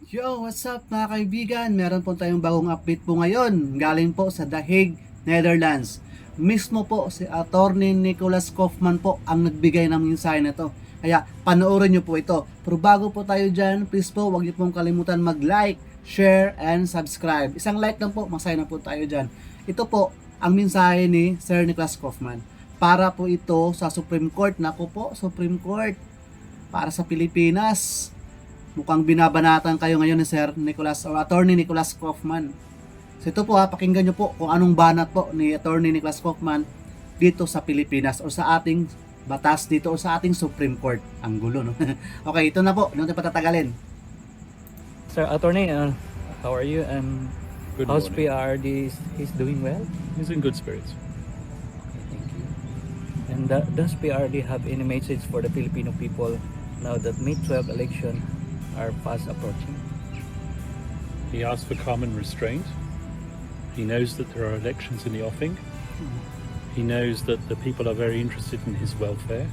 Yo, what's up mga kaibigan? Meron po tayong bagong update po ngayon. Galing po sa The Hague, Netherlands. Mismo po si Attorney Nicholas Kaufman po ang nagbigay ng mensahe na to. Kaya panoorin nyo po ito. Pero bago po tayo dyan, please po huwag nyo pong kalimutan mag-like, share, and subscribe. Isang like lang po, masaya na po tayo dyan. Ito po ang mensahe ni Sir Nicholas Kaufman. Para po ito sa Supreme Court. Naku po, Supreme Court. Para sa Pilipinas. Mukhang binabanatan kayo ngayon ni Sir Nicholas o Attorney Nicholas Kaufman. So ito po pakinggan nyo po kung anong banat po ni Attorney Nicholas Kaufman dito sa Pilipinas o sa ating batas dito o sa ating Supreme Court. Ang gulo, no? Okay, ito na po. Hindi natin patatagalin. Sir Attorney, how are you? Good How's morning. PRD? He's doing well? He's in good spirits. Okay, thank you. And does PRD have any message for the Filipino people now that May 12 election are fast approaching? He asked for calm and restraint. He knows that there are elections in the offing. He knows that the people are very interested in his welfare.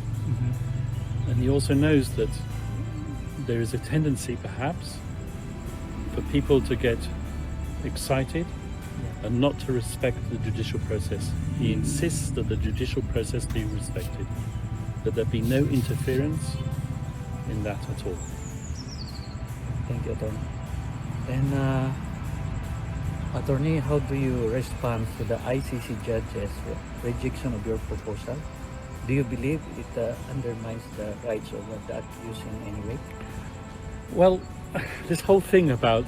And he also knows that there is a tendency perhaps for people to get excited and not to respect the judicial process. He insists that the judicial process be respected, that there be no interference in that at all. Thank you, Attorney. And Attorney, how do you respond to the ICC judge's rejection of your proposal? Do you believe it undermines the rights of the accused in any way? Well, this whole thing about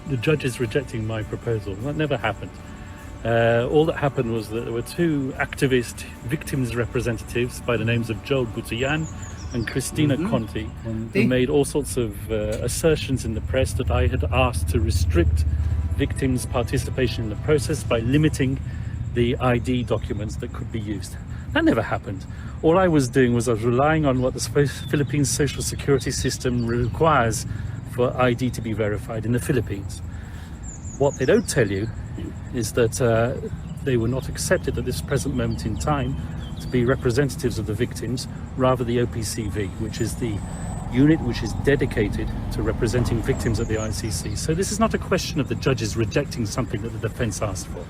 the judges rejecting my proposal, that never happened. All that happened was that there were two activist victims representatives by the names of Joel Butian and Christina Conti, who made all sorts of assertions in the press that I had asked to restrict victims' participation in the process by limiting the ID documents that could be used. That never happened. All I was doing was I was relying on what the Philippines social security system requires for ID to be verified in the Philippines. What they don't tell you is that they were not accepted at this present moment in time to be representatives of the victims, rather the OPCV, which is the unit which is dedicated to representing victims at the ICC. So this is not a question of the judges rejecting something that the defence asked for.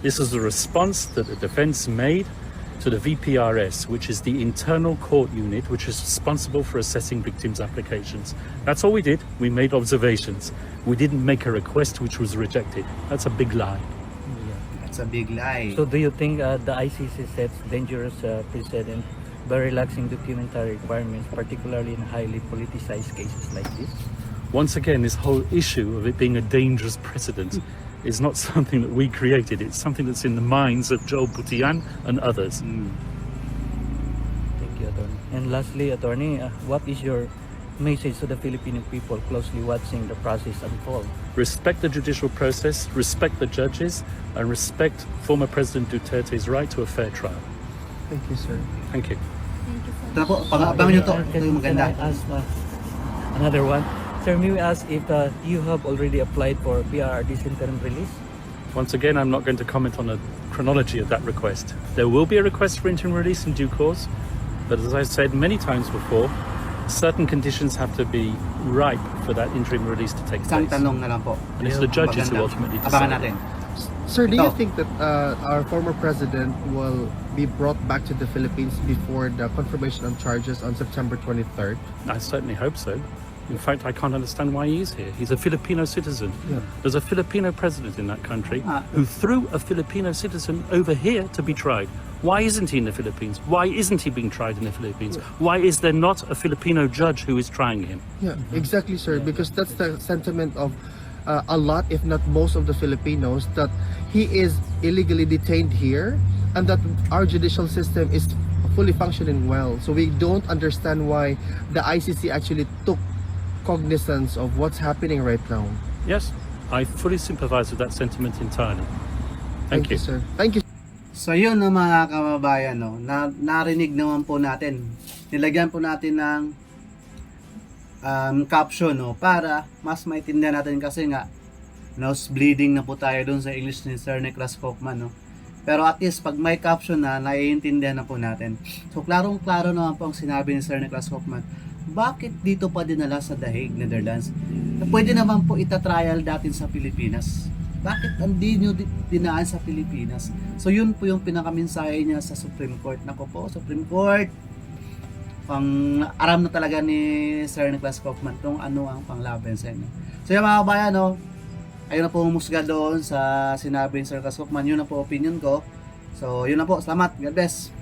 This is a response that the defence made to the VPRS, which is the internal court unit which is responsible for assessing victims' applications. That's all we did. We made observations. We didn't make a request which was rejected. That's a big lie. That's a big lie. So do you think the ICC sets dangerous precedent by relaxing documentary requirements, particularly in highly politicized cases like this? Once again, this whole issue of it being a dangerous precedent is not something that we created. It's something that's in the minds of Joel Butian and others. Thank you, Attorney. And lastly, Attorney, what is your message to the Filipino people closely watching the process unfold? Respect the judicial process, respect the judges, and respect former President Duterte's right to a fair trial. Thank you, sir. Thank you. Ito na po, pang-abangan nyo to. Ito yung Can maganda. I ask another one? Sir, may we ask if you have already applied for PRRD's interim release? Once again, I'm not going to comment on the chronology of that request. There will be a request for interim release in due course, but as I said many times before, certain conditions have to be ripe for that interim release to take Isang place. tanong na lang po. And it's the judges who Maganda. ultimately Abangan decide. natin. Sir, do you Ito. think that our former president will be brought back to the Philippines before the confirmation of charges on September 23rd? I certainly hope so. In fact, I can't understand why he is here. He's a Filipino citizen. Yeah. There's a Filipino president in that country Ah. who threw a Filipino citizen over here to be tried. Why isn't he in the Philippines? Why isn't he being tried in the Philippines? Why is there not a Filipino judge who is trying him? Yeah, exactly, sir. Because that's the sentiment of a lot, if not most, of the Filipinos, that he is illegally detained here and that our judicial system is fully functioning well. So we don't understand why the ICC actually took cognizance of what's happening right now. Yes, I fully sympathize with that sentiment entirely. Thank you. sir. Thank you. So yun no, mga kababayan, no, narinig naman po natin. Nilagyan po natin ng caption, no, para mas maintindihan natin kasi nga nose bleeding na po tayo dun sa English ni Sir Nicholas Kaufman, no. Pero at least pag may caption na, naiintindihan na po natin. So klarong-klaro naman po ang sinabi ni Sir Nicholas Kaufman. bakit dito pa dinala sa The Hague, Netherlands? Pwede naman po itatrial natin sa Pilipinas. Bakit hindi nyo dinaan sa Pilipinas? So yun po yung pinakamensahe niya sa Supreme Court. Nako po, Supreme Court, pang aram na talaga ni Sir Nicholas Kaufman kung ano ang panglaban sa inyo. So yung mga kabayan, no, ayun na po humusga doon sa sinabi ni Sir Kaufman. Yun na po opinion ko. So yun na po, salamat, God bless.